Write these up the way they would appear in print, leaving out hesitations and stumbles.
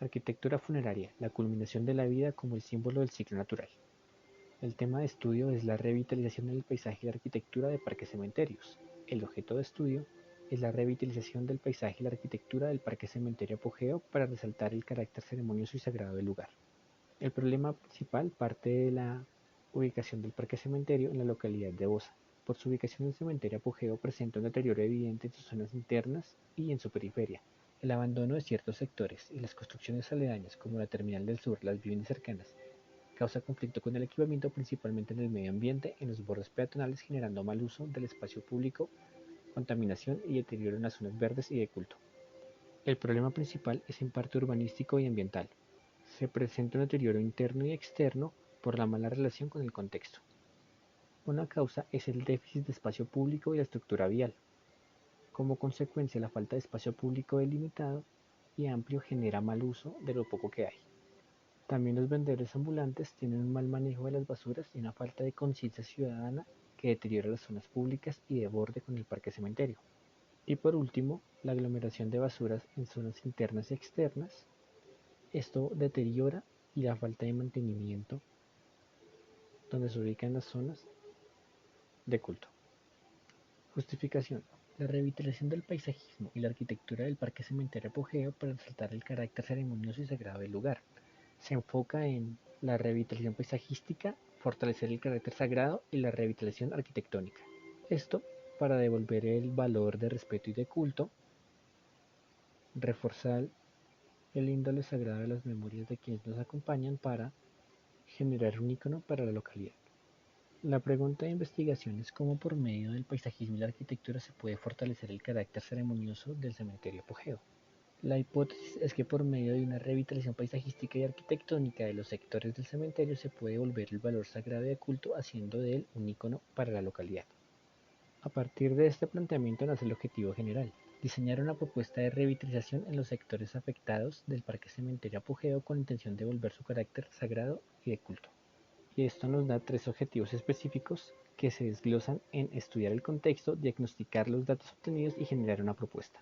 Arquitectura funeraria, la culminación de la vida como el símbolo del ciclo natural. El tema de estudio es la revitalización del paisaje y la arquitectura de parques cementerios. El objeto de estudio es la revitalización del paisaje y la arquitectura del Parque Cementerio Apogeo para resaltar el carácter ceremonioso y sagrado del lugar. El problema principal parte de la ubicación del Parque Cementerio en la localidad de Bosa. Por su ubicación, el cementerio Apogeo presenta un deterioro evidente en sus zonas internas y en su periferia. El abandono de ciertos sectores y las construcciones aledañas, como la Terminal del Sur, las viviendas cercanas, causa conflicto con el equipamiento, principalmente en el medio ambiente, en los bordes peatonales, generando mal uso del espacio público, contaminación y deterioro en las zonas verdes y de culto. El problema principal es en parte urbanístico y ambiental. Se presenta un deterioro interno y externo por la mala relación con el contexto. Una causa es el déficit de espacio público y la estructura vial. Como consecuencia, la falta de espacio público delimitado y amplio genera mal uso de lo poco que hay. También los vendedores ambulantes tienen un mal manejo de las basuras y una falta de conciencia ciudadana que deteriora las zonas públicas y de borde con el parque cementerio. Y por último, la aglomeración de basuras en zonas internas y externas. Esto deteriora y la falta de mantenimiento donde se ubican las zonas de culto. Justificación. La revitalización del paisajismo y la arquitectura del Parque Cementerio Apogeo para resaltar el carácter ceremonioso y sagrado del lugar. Se enfoca en la revitalización paisajística, fortalecer el carácter sagrado y la revitalización arquitectónica. Esto para devolver el valor de respeto y de culto, reforzar el índole sagrado de las memorias de quienes nos acompañan para generar un icono para la localidad. La pregunta de investigación es cómo por medio del paisajismo y la arquitectura se puede fortalecer el carácter ceremonioso del cementerio Apogeo. La hipótesis es que por medio de una revitalización paisajística y arquitectónica de los sectores del cementerio se puede volver el valor sagrado y de culto, haciendo de él un icono para la localidad. A partir de este planteamiento nace el objetivo general: diseñar una propuesta de revitalización en los sectores afectados del Parque Cementerio Apogeo con intención de volver su carácter sagrado y de culto. Y esto nos da tres objetivos específicos que se desglosan en estudiar el contexto, diagnosticar los datos obtenidos y generar una propuesta.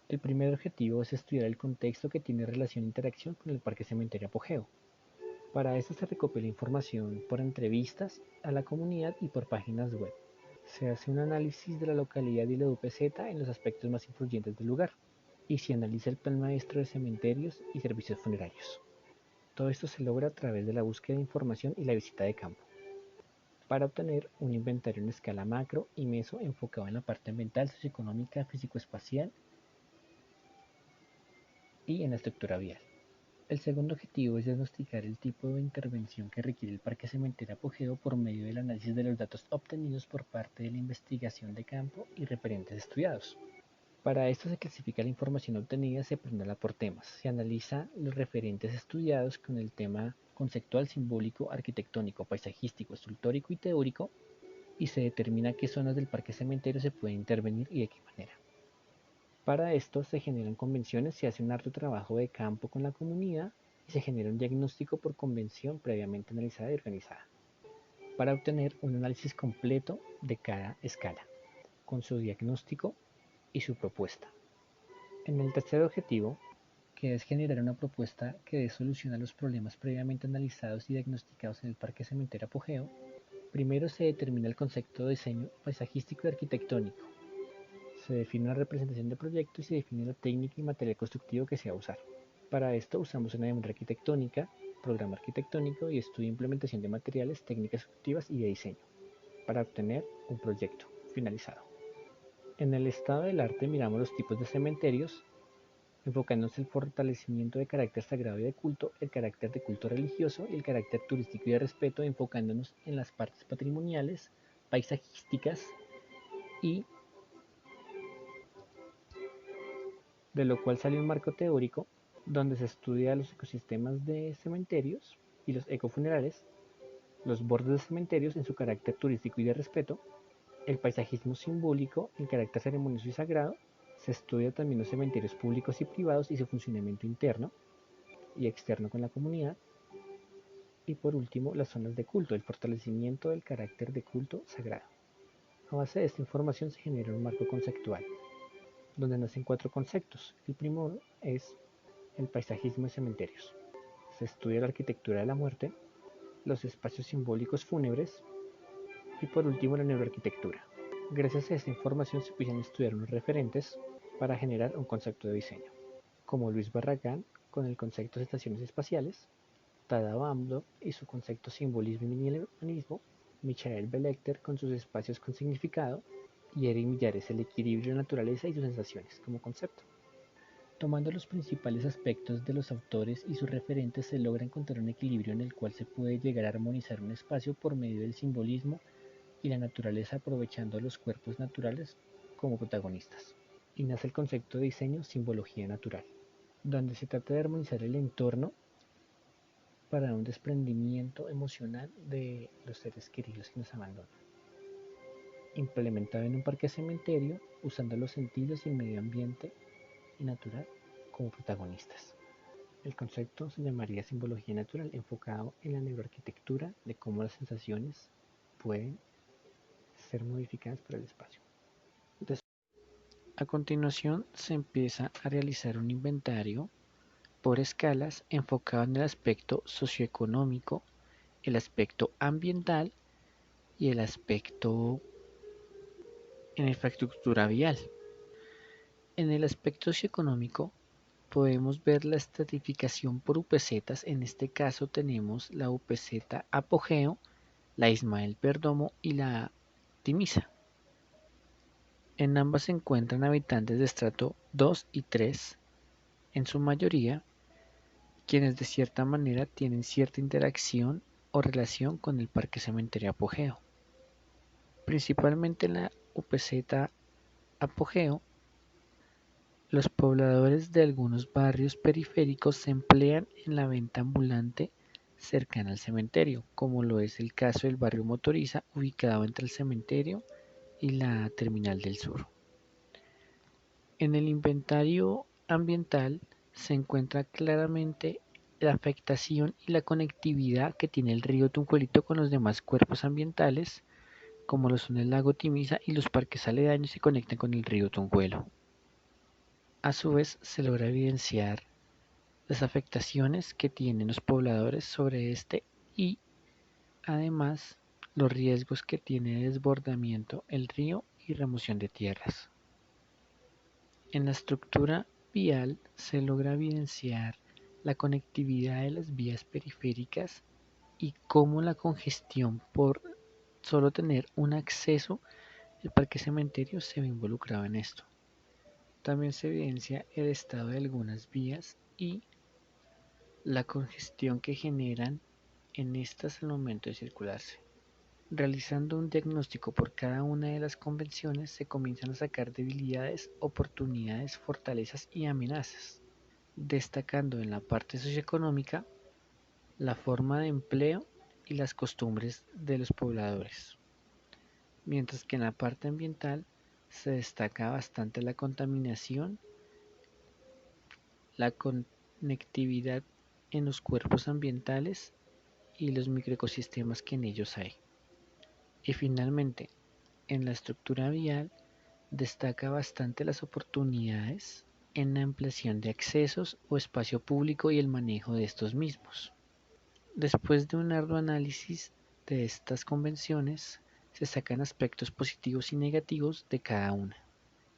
El primer objetivo es estudiar el contexto que tiene relación e interacción con el Parque Cementerio Apogeo. Para esto se recopila información por entrevistas a la comunidad y por páginas web. Se hace un análisis de la localidad y la UPZ en los aspectos más influyentes del lugar, y se analiza el plan maestro de cementerios y servicios funerarios. Todo esto se logra a través de la búsqueda de información y la visita de campo, para obtener un inventario en escala macro y meso enfocado en la parte ambiental, socioeconómica, físico-espacial y en la estructura vial. El segundo objetivo es diagnosticar el tipo de intervención que requiere el Parque Cementerio Apogeo por medio del análisis de los datos obtenidos por parte de la investigación de campo y referentes estudiados. Para esto se clasifica la información obtenida separándola por temas. Se analiza los referentes estudiados con el tema conceptual, simbólico, arquitectónico, paisajístico, escultórico y teórico, y se determina qué zonas del parque cementerio se puede intervenir y de qué manera. Para esto se generan convenciones, se hace un harto trabajo de campo con la comunidad y se genera un diagnóstico por convención previamente analizada y organizada, para obtener un análisis completo de cada escala, con su diagnóstico y su propuesta. En el tercer objetivo, que es generar una propuesta que dé solución a los problemas previamente analizados y diagnosticados en el Parque Cementerio Apogeo, primero se determina el concepto de diseño paisajístico y arquitectónico. Se define una representación de proyecto y se define la técnica y material constructivo que se va a usar. Para esto usamos una memoria arquitectónica, programa arquitectónico y estudio e implementación de materiales, técnicas constructivas y de diseño, para obtener un proyecto finalizado. En el estado del arte miramos los tipos de cementerios, enfocándonos en el fortalecimiento de carácter sagrado y de culto, el carácter de culto religioso y el carácter turístico y de respeto, enfocándonos en las partes patrimoniales, paisajísticas y de lo cual sale un marco teórico donde se estudia los ecosistemas de cementerios y los ecofunerales, los bordes de cementerios en su carácter turístico y de respeto, el paisajismo simbólico, el carácter ceremonioso y sagrado. Se estudia también los cementerios públicos y privados y su funcionamiento interno y externo con la comunidad. Y por último, las zonas de culto, el fortalecimiento del carácter de culto sagrado. A base de esta información se genera un marco conceptual, donde nacen cuatro conceptos. El primero es El paisajismo de cementerios. Se estudia la arquitectura de la muerte, los espacios simbólicos fúnebres y por último la neuroarquitectura. Gracias a esta información se pueden estudiar unos referentes para generar un concepto de diseño, como Luis Barragán con el concepto de estaciones espaciales, Tada Bamdo y su concepto simbolismo y minimalismo, Michael Belecter con sus espacios con significado y Eric Millares el equilibrio de naturaleza y sus sensaciones como concepto. Tomando los principales aspectos de los autores y sus referentes se logra encontrar un equilibrio en el cual se puede llegar a armonizar un espacio por medio del simbolismo y la naturaleza aprovechando los cuerpos naturales como protagonistas. Y nace el concepto de diseño simbología natural, donde se trata de armonizar el entorno para un desprendimiento emocional de los seres queridos que nos abandonan. Implementado en un parque cementerio, usando los sentidos y el medio ambiente y natural como protagonistas. El concepto se llamaría simbología natural, enfocado en la neuroarquitectura de cómo las sensaciones pueden ser modificadas por el espacio. A continuación se empieza a realizar un inventario por escalas enfocado en el aspecto socioeconómico, el aspecto ambiental y el aspecto en infraestructura vial. En el aspecto socioeconómico podemos ver la estratificación por UPZ. En este caso tenemos la UPZ Apogeo, la Ismael Perdomo y la Timisa. En ambas se encuentran habitantes de estrato 2 y 3, en su mayoría, quienes de cierta manera tienen cierta interacción o relación con el Parque Cementerio Apogeo. Principalmente en la UPZ Apogeo, los pobladores de algunos barrios periféricos se emplean en la venta ambulante cercana al cementerio, como lo es el caso del barrio Motoriza, ubicado entre el cementerio y la Terminal del Sur. En el inventario ambiental se encuentra claramente la afectación y la conectividad que tiene el río Tunjuelito con los demás cuerpos ambientales, como lo son el lago Timisa y los parques aledaños que conectan con el río Tunjuelo. A su vez, se logra evidenciar las afectaciones que tienen los pobladores sobre este y, además, los riesgos que tiene de desbordamiento el río y remoción de tierras. En la estructura vial se logra evidenciar la conectividad de las vías periféricas y cómo la congestión por solo tener un acceso al parque cementerio se ve involucrado en esto. También se evidencia el estado de algunas vías y la congestión que generan en estas al momento de circularse. Realizando un diagnóstico por cada una de las convenciones se comienzan a sacar debilidades, oportunidades, fortalezas y amenazas, destacando en la parte socioeconómica la forma de empleo y las costumbres de los pobladores, mientras que en la parte ambiental se destaca bastante la contaminación, la conectividad en los cuerpos ambientales y los microecosistemas que en ellos hay. Y finalmente, en la estructura vial destaca bastante las oportunidades en la ampliación de accesos o espacio público y el manejo de estos mismos. Después de un arduo análisis de estas convenciones, se sacan aspectos positivos y negativos de cada una.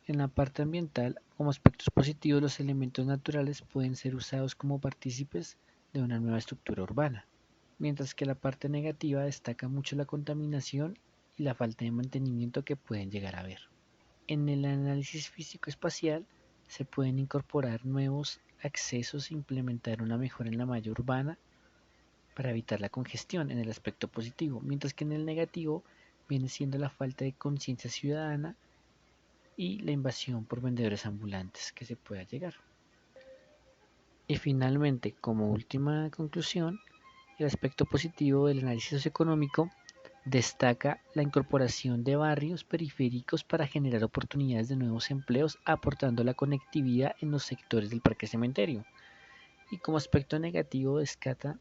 En la parte ambiental, como aspectos positivos, los elementos naturales pueden ser usados como partícipes de una nueva estructura urbana, mientras que la parte negativa destaca mucho la contaminación y la falta de mantenimiento que pueden llegar a haber. En el análisis físico-espacial se pueden incorporar nuevos accesos e implementar una mejora en la malla urbana para evitar la congestión en el aspecto positivo, mientras que en el negativo viene siendo la falta de conciencia ciudadana y la invasión por vendedores ambulantes que se pueda llegar. Y finalmente, como última conclusión, el aspecto positivo del análisis socioeconómico destaca la incorporación de barrios periféricos para generar oportunidades de nuevos empleos, aportando la conectividad en los sectores del parque cementerio. Y como aspecto negativo destaca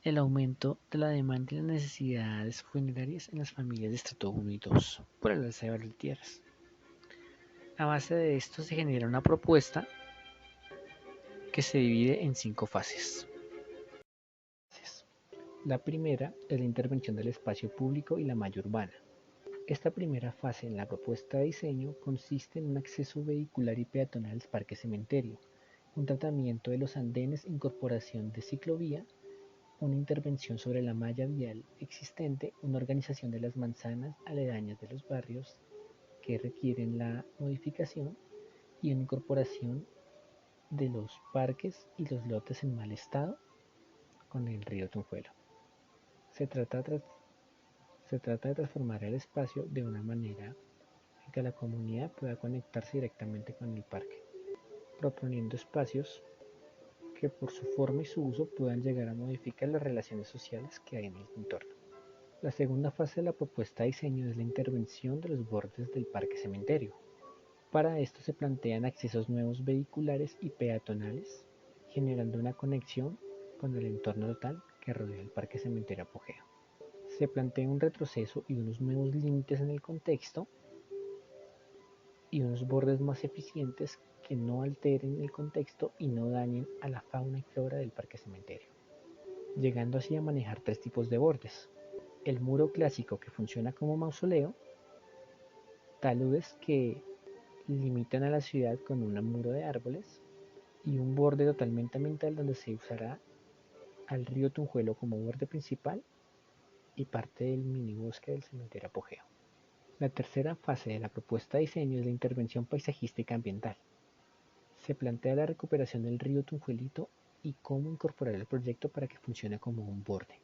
el aumento de la demanda y las necesidades funerarias en las familias de estrato 1 y 2 por el alza de valor de tierras. A base de esto se genera una propuesta que se divide en 5 fases. La primera es la intervención del espacio público y la malla urbana. Esta primera fase en la propuesta de diseño consiste en un acceso vehicular y peatonal al parque cementerio, un tratamiento de los andenes, incorporación de ciclovía, una intervención sobre la malla vial existente, una organización de las manzanas aledañas de los barrios que requieren la modificación y una incorporación de los parques y los lotes en mal estado con el río Tunjuelo. Se trata de transformar el espacio de una manera en que la comunidad pueda conectarse directamente con el parque, proponiendo espacios que por su forma y su uso puedan llegar a modificar las relaciones sociales que hay en el entorno. La segunda fase de la propuesta de diseño es la intervención de los bordes del parque cementerio. Para esto se plantean accesos nuevos vehiculares y peatonales, generando una conexión con el entorno total que rodea el parque cementerio Apogeo. Se plantea un retroceso y unos nuevos límites en el contexto y unos bordes más eficientes que no alteren el contexto y no dañen a la fauna y flora del parque cementerio, llegando así a manejar 3 tipos de bordes: el muro clásico, que funciona como mausoleo, taludes que limitan a la ciudad con un muro de árboles, y un borde totalmente ambiental donde se usará al río Tunjuelo como borde principal y parte del minibosque del cementerio Apogeo. La tercera fase de la propuesta de diseño es la intervención paisajística ambiental. Se plantea la recuperación del río Tunjuelito y cómo incorporar el proyecto para que funcione como un borde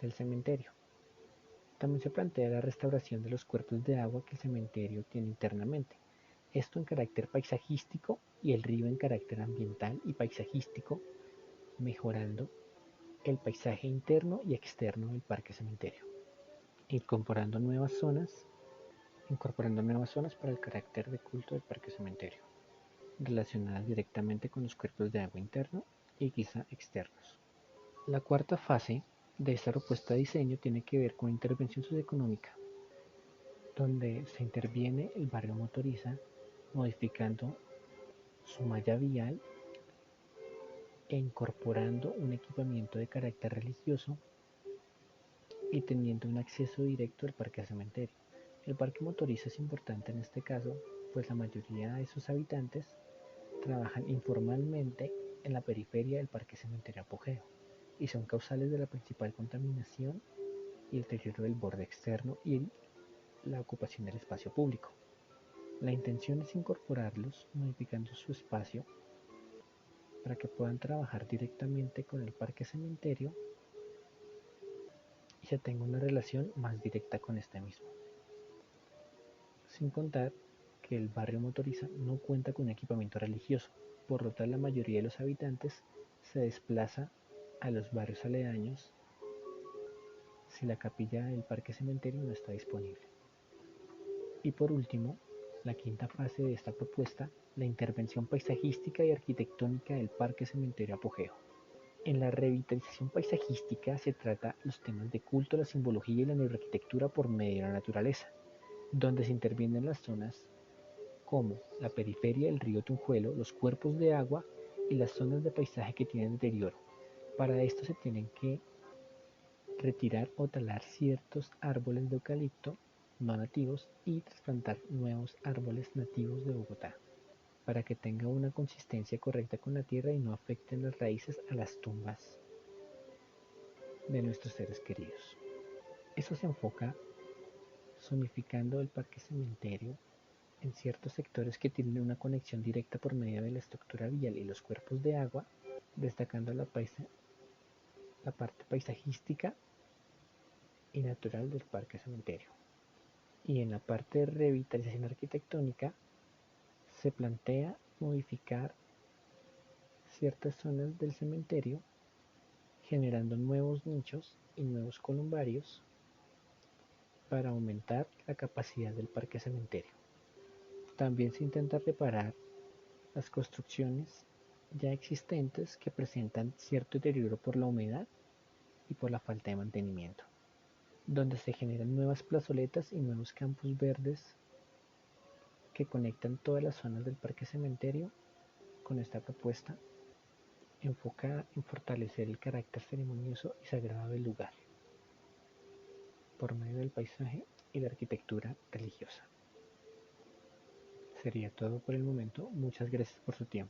del cementerio. También se plantea la restauración de los cuerpos de agua que el cementerio tiene internamente, esto en carácter paisajístico y el río en carácter ambiental y paisajístico, mejorando el paisaje interno y externo del parque cementerio, incorporando nuevas zonas para el carácter de culto del parque cementerio, relacionadas directamente con los cuerpos de agua internos y quizá externos. La cuarta fase de esta propuesta de diseño tiene que ver con intervención socioeconómica, donde se interviene el barrio Motoriza, modificando su malla vial e incorporando un equipamiento de carácter religioso y teniendo un acceso directo al parque cementerio. El parque Motoriza es importante en este caso, pues la mayoría de sus habitantes trabajan informalmente en la periferia del parque cementerio Apogeo y son causales de la principal contaminación y el deterioro del borde externo y la ocupación del espacio público. La intención es incorporarlos modificando su espacio para que puedan trabajar directamente con el parque cementerio y se tenga una relación más directa con este mismo. Sin contar que el barrio Motoriza no cuenta con equipamiento religioso, por lo tal la mayoría de los habitantes se desplaza a los barrios aledaños si la capilla del parque cementerio no está disponible. Y por último, la quinta fase de esta propuesta, la intervención paisajística y arquitectónica del parque cementerio Apogeo. En la revitalización paisajística se trata los temas de culto, la simbología y la neuroarquitectura por medio de la naturaleza, donde se intervienen las zonas como la periferia del río Tunjuelo, los cuerpos de agua y las zonas de paisaje que tienen deterioro. Para esto se tienen que retirar o talar ciertos árboles de eucalipto no nativos y trasplantar nuevos árboles nativos de Bogotá, para que tenga una consistencia correcta con la tierra y no afecten las raíces a las tumbas de nuestros seres queridos. Eso se enfoca zonificando el parque cementerio en ciertos sectores que tienen una conexión directa por medio de la estructura vial y los cuerpos de agua, destacando la parte paisajística y natural del parque cementerio. Y en la parte de revitalización arquitectónica se plantea modificar ciertas zonas del cementerio, generando nuevos nichos y nuevos columbarios para aumentar la capacidad del parque cementerio. También se intenta reparar las construcciones ya existentes que presentan cierto deterioro por la humedad y por la falta de mantenimiento, donde se generan nuevas plazoletas y nuevos campos verdes que conectan todas las zonas del parque cementerio con esta propuesta enfocada en fortalecer el carácter ceremonioso y sagrado del lugar, por medio del paisaje y la arquitectura religiosa. Sería todo por el momento. Muchas gracias por su tiempo.